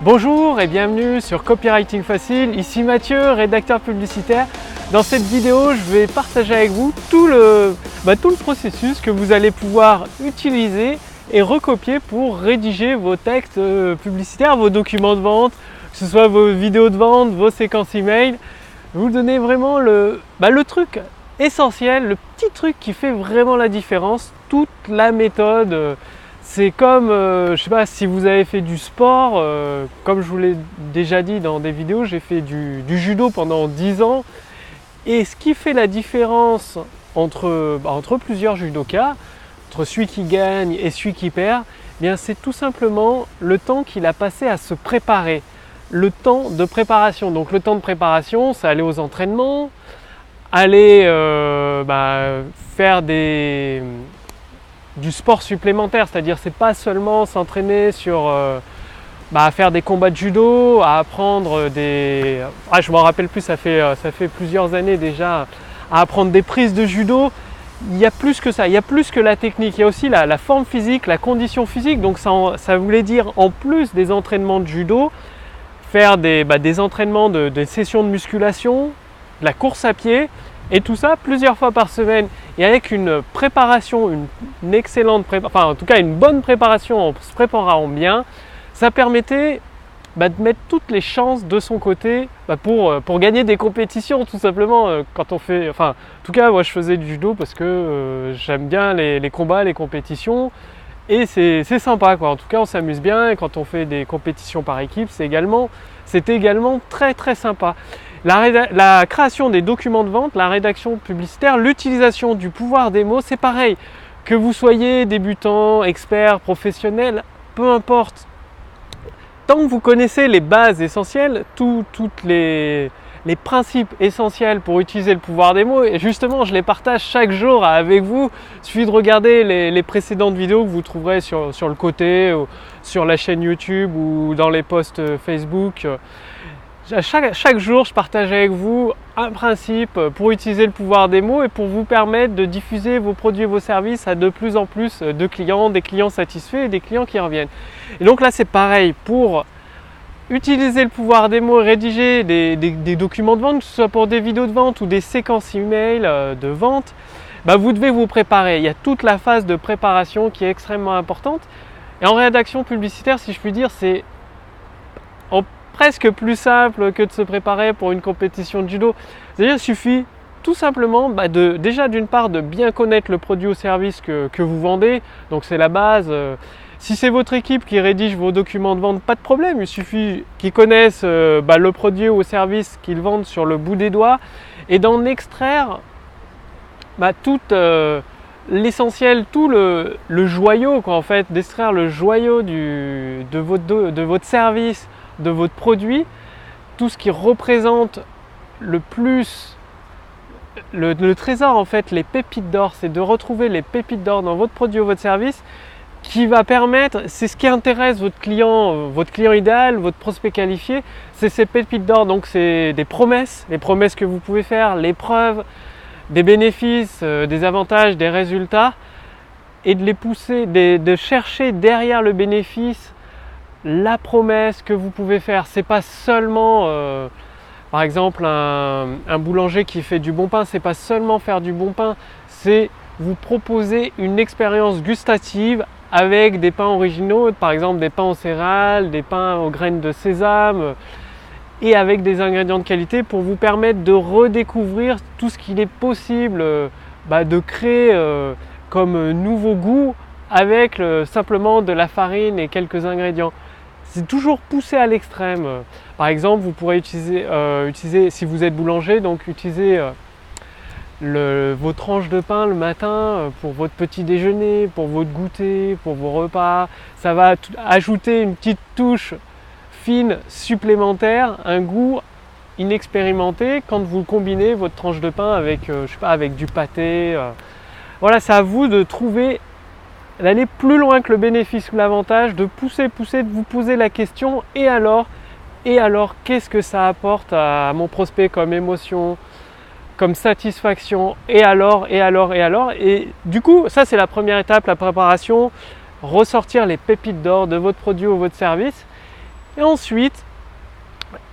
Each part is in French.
Bonjour et bienvenue sur Copywriting Facile, ici Mathieu, rédacteur publicitaire. Dans cette vidéo, je vais partager avec vous tout le processus que vous allez pouvoir utiliser et recopier pour rédiger vos textes publicitaires, vos documents de vente, que ce soit vos vidéos de vente, vos séquences email. Vous donnez vraiment le truc essentiel, le petit truc qui fait vraiment la différence, toute la méthode. C'est comme, je sais pas, si vous avez fait du sport, comme je vous l'ai déjà dit dans des vidéos, j'ai fait du judo pendant 10 ans. Et ce qui fait la différence entre plusieurs judokas, entre celui qui gagne et celui qui perd, eh bien c'est tout simplement le temps qu'il a passé à se préparer. Le temps de préparation. Donc le temps de préparation, c'est aller aux entraînements, aller faire du sport supplémentaire, c'est-à-dire c'est pas seulement s'entraîner sur à faire des combats de judo, à apprendre des... je m'en rappelle plus, ça fait plusieurs années déjà, à apprendre des prises de judo. Il y a plus que ça, il y a plus que la technique, il y a aussi la forme physique, la condition physique. Donc ça voulait dire, en plus des entraînements de judo, faire des entraînements des sessions de musculation, de la course à pied, et tout ça plusieurs fois par semaine, et avec une préparation, une excellente préparation, en tout cas une bonne préparation en se préparant bien, ça permettait de mettre toutes les chances de son côté pour gagner des compétitions, tout simplement. Quand on fait, en tout cas moi je faisais du judo parce que j'aime bien les combats, les compétitions, et c'est sympa quoi. En tout cas on s'amuse bien, et quand on fait des compétitions par équipe, c'était également très très sympa. La création des documents de vente, la rédaction publicitaire, l'utilisation du pouvoir des mots, c'est pareil. Que vous soyez débutant, expert, professionnel, peu importe. Tant que vous connaissez les bases essentielles, tous les principes essentiels pour utiliser le pouvoir des mots, et justement je les partage chaque jour avec vous. Il suffit de regarder les précédentes vidéos que vous trouverez sur le côté, ou sur la chaîne YouTube ou dans les posts Facebook. Chaque jour, je partage avec vous un principe pour utiliser le pouvoir des mots et pour vous permettre de diffuser vos produits et vos services à de plus en plus de clients, des clients satisfaits et des clients qui reviennent. Et donc là, c'est pareil, pour utiliser le pouvoir des mots et rédiger des documents de vente, que ce soit pour des vidéos de vente ou des séquences email de vente, vous devez vous préparer. Il y a toute la phase de préparation qui est extrêmement importante. Et en rédaction publicitaire, si je puis dire, c'est presque plus simple que de se préparer pour une compétition de judo. C'est-à-dire il suffit tout simplement déjà d'une part de bien connaître le produit ou service que vous vendez, donc c'est la base. Si c'est votre équipe qui rédige vos documents de vente, pas de problème, il suffit qu'ils connaissent le produit ou service qu'ils vendent sur le bout des doigts, et d'en extraire tout l'essentiel, tout le joyau en fait, d'extraire le joyau de votre service, de votre produit, tout ce qui représente le plus le trésor en fait, les pépites d'or, c'est de retrouver les pépites d'or dans votre produit ou votre service, qui va permettre, c'est ce qui intéresse votre client idéal, votre prospect qualifié, c'est ces pépites d'or. Donc c'est des promesses, les promesses que vous pouvez faire, les preuves, des bénéfices, des avantages, des résultats, et de les pousser, de chercher derrière le bénéfice la promesse que vous pouvez faire. C'est pas seulement par exemple un boulanger qui fait du bon pain, c'est pas seulement faire du bon pain, c'est vous proposer une expérience gustative avec des pains originaux, par exemple des pains aux céréales, des pains aux graines de sésame, et avec des ingrédients de qualité pour vous permettre de redécouvrir tout ce qu'il est possible de créer comme nouveau goût avec simplement de la farine et quelques ingrédients. C'est toujours poussé à l'extrême. Par exemple, vous pourrez utiliser, si vous êtes boulanger, donc utiliser vos tranches de pain le matin pour votre petit déjeuner, pour votre goûter, pour vos repas. Ça va ajouter une petite touche fine supplémentaire, un goût inexpérimenté quand vous combinez votre tranche de pain avec, avec du pâté. Voilà, c'est à vous de trouver, d'aller plus loin que le bénéfice ou l'avantage, de pousser, de vous poser la question, et alors, qu'est-ce que ça apporte à mon prospect comme émotion, comme satisfaction, et du coup, ça c'est la première étape, la préparation, ressortir les pépites d'or de votre produit ou votre service. Et ensuite,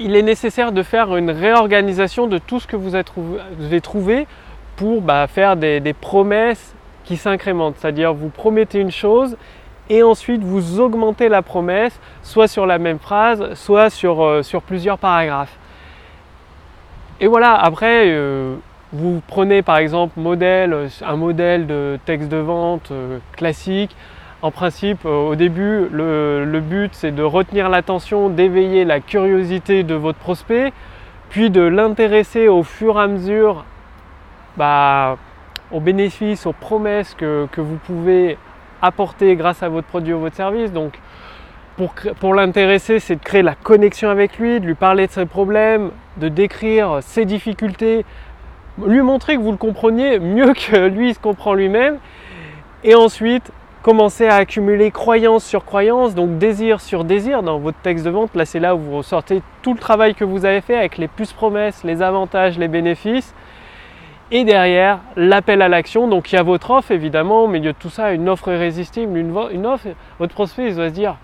il est nécessaire de faire une réorganisation de tout ce que vous avez trouvé pour faire des promesses qui s'incrémentent. C'est-à-dire vous promettez une chose et ensuite vous augmentez la promesse, soit sur la même phrase, soit sur plusieurs paragraphes. Et voilà, après, vous prenez par exemple un modèle de texte de vente classique. En principe, au début, le but c'est de retenir l'attention, d'éveiller la curiosité de votre prospect, puis de l'intéresser au fur et à mesure aux bénéfices, aux promesses que vous pouvez apporter grâce à votre produit ou votre service. Donc, pour l'intéresser, c'est de créer la connexion avec lui, de lui parler de ses problèmes, de décrire ses difficultés, lui montrer que vous le compreniez mieux que lui il se comprend lui-même. Et ensuite, commencer à accumuler croyance sur croyance, donc désir sur désir dans votre texte de vente. Là, c'est là où vous ressortez tout le travail que vous avez fait avec les puces promesses, les avantages, les bénéfices. Et derrière, l'appel à l'action. Donc, il y a votre offre, évidemment. Au milieu de tout ça, une offre irrésistible, une offre. Votre prospect, il doit se dire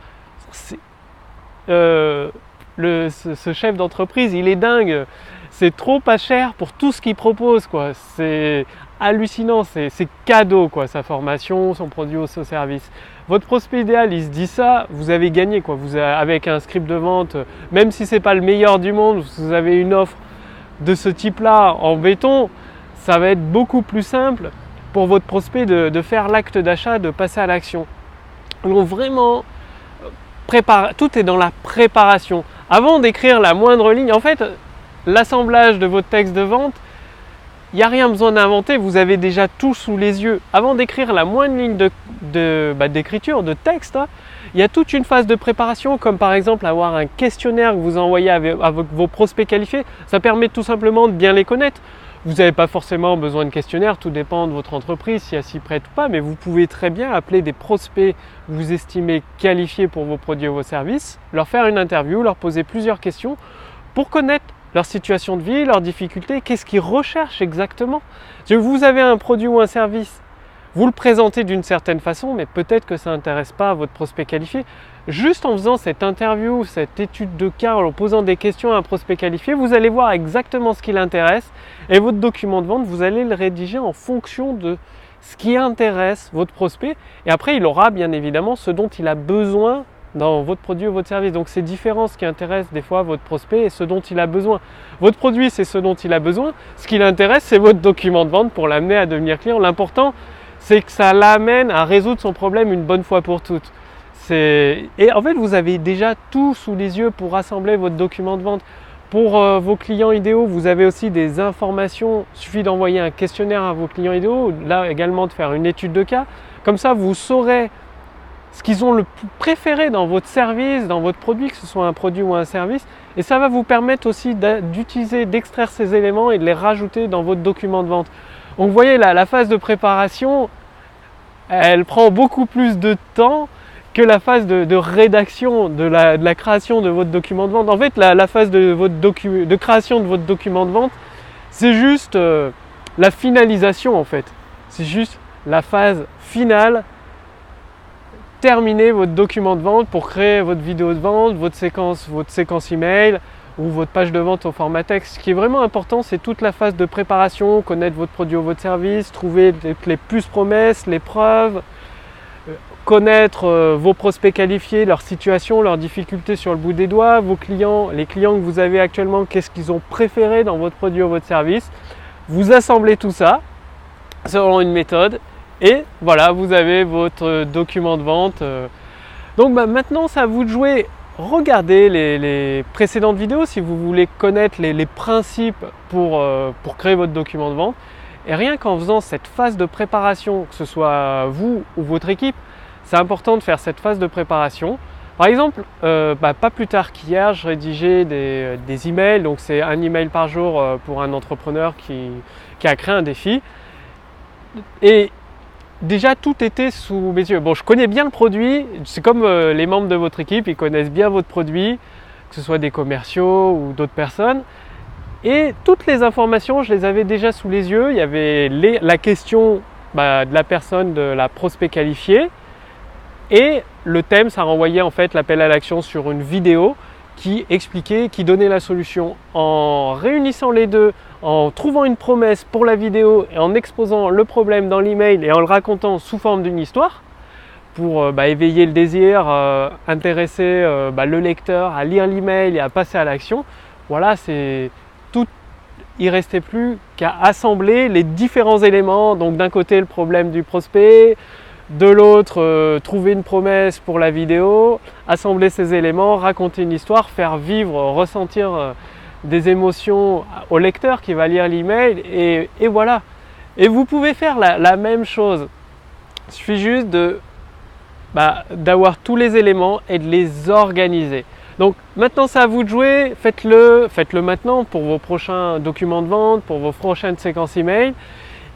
ce chef d'entreprise, il est dingue. C'est trop pas cher pour tout ce qu'il propose, quoi. C'est hallucinant, c'est cadeau, quoi, sa formation, son produit ou son service. Votre prospect idéal, il se dit ça, vous avez gagné, quoi. Avec un script de vente, même si c'est pas le meilleur du monde, vous avez une offre de ce type-là en béton, ça va être beaucoup plus simple pour votre prospect de faire l'acte d'achat, de passer à l'action. Donc vraiment, tout est dans la préparation. Avant d'écrire la moindre ligne, en fait, l'assemblage de votre texte de vente, il n'y a rien besoin d'inventer, vous avez déjà tout sous les yeux. Avant d'écrire la moindre ligne d'écriture, de texte, il y a toute une phase de préparation, comme par exemple avoir un questionnaire que vous envoyez avec vos prospects qualifiés. Ça permet tout simplement de bien les connaître. Vous n'avez pas forcément besoin de questionnaire, tout dépend de votre entreprise, si elle s'y prête ou pas, mais vous pouvez très bien appeler des prospects que vous estimez qualifiés pour vos produits ou vos services, leur faire une interview, leur poser plusieurs questions pour connaître leur situation de vie, leurs difficultés, qu'est-ce qu'ils recherchent exactement. Si vous avez un produit ou un service, vous le présentez d'une certaine façon, mais peut-être que ça n'intéresse pas votre prospect qualifié. Juste en faisant cette interview, cette étude de cas, en posant des questions à un prospect qualifié, vous allez voir exactement ce qui l'intéresse et votre document de vente, vous allez le rédiger en fonction de ce qui intéresse votre prospect. Et après, il aura bien évidemment ce dont il a besoin dans votre produit ou votre service. Donc c'est différent ce qui intéresse des fois votre prospect et ce dont il a besoin. Votre produit, c'est ce dont il a besoin. Ce qui l'intéresse, c'est votre document de vente pour l'amener à devenir client. L'important, c'est que ça l'amène à résoudre son problème une bonne fois pour toutes. Et en fait, vous avez déjà tout sous les yeux pour assembler votre document de vente. Pour vos clients idéaux, vous avez aussi des informations. Il suffit d'envoyer un questionnaire à vos clients idéaux. Là également de faire une étude de cas. Comme ça, vous saurez ce qu'ils ont le plus préféré dans votre service, dans votre produit, que ce soit un produit ou un service. Et ça va vous permettre aussi d'extraire ces éléments et de les rajouter dans votre document de vente. Donc vous voyez, la phase de préparation, elle prend beaucoup plus de temps que la phase de rédaction, de la création de votre document de vente. En fait, la phase de création de votre document de vente, c'est juste la finalisation en fait. C'est juste la phase finale. Terminer votre document de vente pour créer votre vidéo de vente, votre séquence email ou votre page de vente au format texte. Ce qui est vraiment important, c'est toute la phase de préparation, connaître votre produit ou votre service, trouver les puces promesses, les preuves, connaître vos prospects qualifiés, leur situation, leurs difficultés sur le bout des doigts, vos clients, les clients que vous avez actuellement, qu'est-ce qu'ils ont préféré dans votre produit ou votre service. Vous assemblez tout ça selon une méthode. Et voilà, vous avez votre document de vente. Donc maintenant, c'est à vous de jouer. Regardez les précédentes vidéos si vous voulez connaître les principes pour créer votre document de vente. Et rien qu'en faisant cette phase de préparation, que ce soit vous ou votre équipe, c'est important de faire cette phase de préparation. Par exemple, pas plus tard qu'hier, je rédigeais des emails. Donc c'est un email par jour pour un entrepreneur qui a créé un défi. Et déjà, tout était sous mes yeux. Bon, je connais bien le produit. C'est comme les membres de votre équipe, ils connaissent bien votre produit, que ce soit des commerciaux ou d'autres personnes. Et toutes les informations, je les avais déjà sous les yeux. Il y avait la question de la personne, de la prospect qualifié. Et le thème, ça renvoyait en fait l'appel à l'action sur une vidéo. qui expliquait, qui donnait la solution en réunissant les deux, en trouvant une promesse pour la vidéo et en exposant le problème dans l'email et en le racontant sous forme d'une histoire pour éveiller le désir, intéresser le lecteur à lire l'email et à passer à l'action. Voilà, c'est tout. Il ne restait plus qu'à assembler les différents éléments. Donc d'un côté le problème du prospect, de l'autre trouver une promesse pour la vidéo, assembler ces éléments, raconter une histoire, faire vivre, ressentir des émotions au lecteur qui va lire l'email et voilà. Et vous pouvez faire la même chose. Il suffit juste d'avoir tous les éléments et de les organiser. Donc maintenant c'est à vous de jouer, faites-le maintenant pour vos prochains documents de vente, pour vos prochaines séquences email.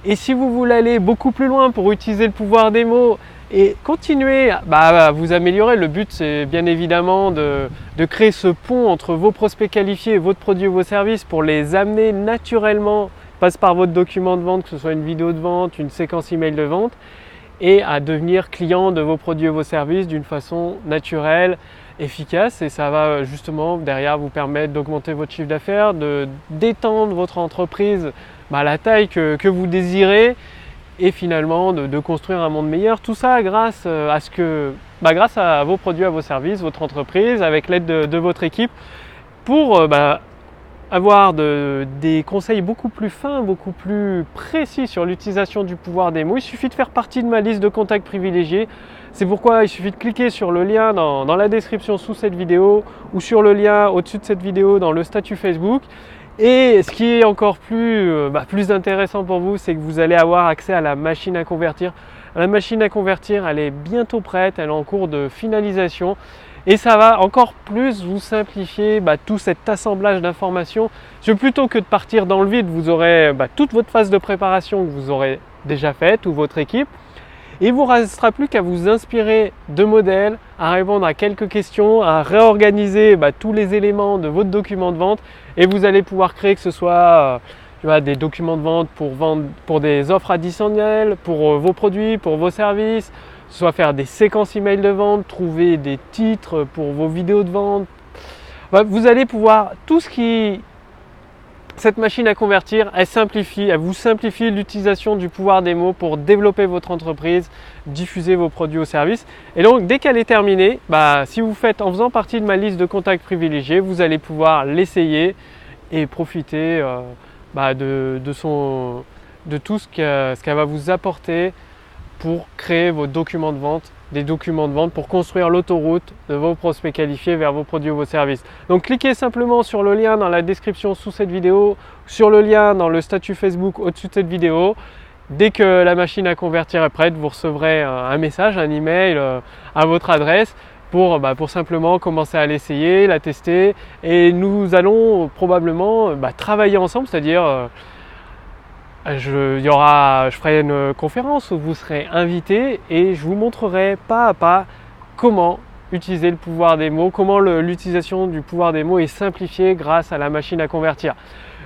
Et si vous voulez aller beaucoup plus loin pour utiliser le pouvoir des mots et continuer à vous améliorer, le but c'est bien évidemment de créer ce pont entre vos prospects qualifiés, votre produit ou vos services pour les amener naturellement, passe par votre document de vente, que ce soit une vidéo de vente, une séquence email de vente, et à devenir client de vos produits et vos services d'une façon naturelle, efficace, et ça va justement derrière vous permettre d'augmenter votre chiffre d'affaires, d'étendre votre entreprise à la taille que vous désirez et finalement de construire un monde meilleur. Tout ça grâce grâce à vos produits, à vos services, votre entreprise, avec l'aide de votre équipe pour avoir des conseils beaucoup plus fins, beaucoup plus précis sur l'utilisation du pouvoir des mots. Il suffit de faire partie de ma liste de contacts privilégiés. C'est pourquoi il suffit de cliquer sur le lien dans la description sous cette vidéo ou sur le lien au-dessus de cette vidéo dans le statut Facebook. Et ce qui est encore plus intéressant pour vous, c'est que vous allez avoir accès à la machine à convertir. La machine à convertir, elle est bientôt prête, elle est en cours de finalisation. Et ça va encore plus vous simplifier tout cet assemblage d'informations. Plutôt que de partir dans le vide, vous aurez toute votre phase de préparation que vous aurez déjà faite ou votre équipe. Et il ne vous restera plus qu'à vous inspirer de modèles, à répondre à quelques questions, à réorganiser tous les éléments de votre document de vente. Et vous allez pouvoir créer que ce soit des documents de vente pour des offres additionnelles, pour vos produits, pour vos services, soit faire des séquences email de vente, trouver des titres pour vos vidéos de vente. Vous allez pouvoir, cette machine à convertir, elle vous simplifie l'utilisation du pouvoir des mots pour développer votre entreprise, diffuser vos produits ou services. Et donc, dès qu'elle est terminée, si vous faites en faisant partie de ma liste de contacts privilégiés, vous allez pouvoir l'essayer et profiter de tout ce qu'elle va vous apporter pour créer vos documents de vente, des documents de vente pour construire l'autoroute de vos prospects qualifiés vers vos produits ou vos services. Donc cliquez simplement sur le lien dans la description sous cette vidéo, sur le lien dans le statut Facebook au-dessus de cette vidéo. Dès que la machine à convertir est prête, vous recevrez un message, un email à votre adresse pour simplement commencer à l'essayer, la tester, et nous allons probablement travailler ensemble, c'est-à-dire je ferai une conférence où vous serez invité et je vous montrerai pas à pas comment utiliser le pouvoir des mots, comment l'utilisation du pouvoir des mots est simplifiée grâce à la machine à convertir.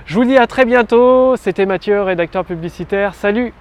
Je vous dis à très bientôt, c'était Mathieu, rédacteur publicitaire, salut!